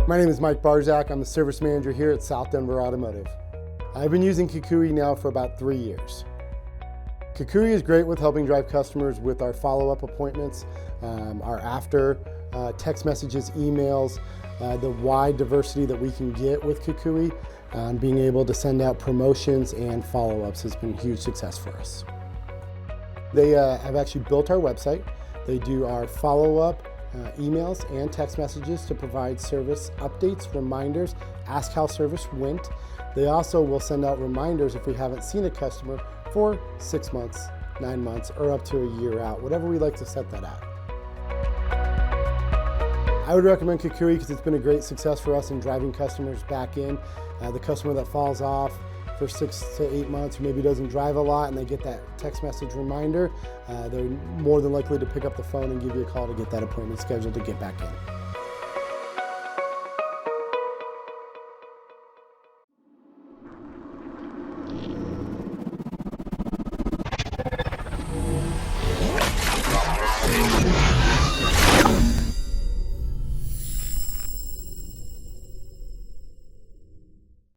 My name is Mike Barzak. I'm the service manager here at South Denver Automotive. I've been using Kukui now for about 3 years. Kukui is great with helping drive customers with our follow-up appointments, our after text messages, emails, the wide diversity that we can get with Kukui. Being able to send out promotions and follow-ups has been a huge success for us. They have actually built our website. They do our follow-up emails and text messages to provide service updates, reminders, ask how service went. They also will send out reminders if we haven't seen a customer for 6 months, 9 months, or up to a year out, whatever we like to set that at. I would recommend Kukui because it's been a great success for us in driving customers back in. The customer that falls off for 6 to 8 months, who maybe doesn't drive a lot, and they get that text message reminder, they're more than likely to pick up the phone and give you a call to get that appointment scheduled to get back in.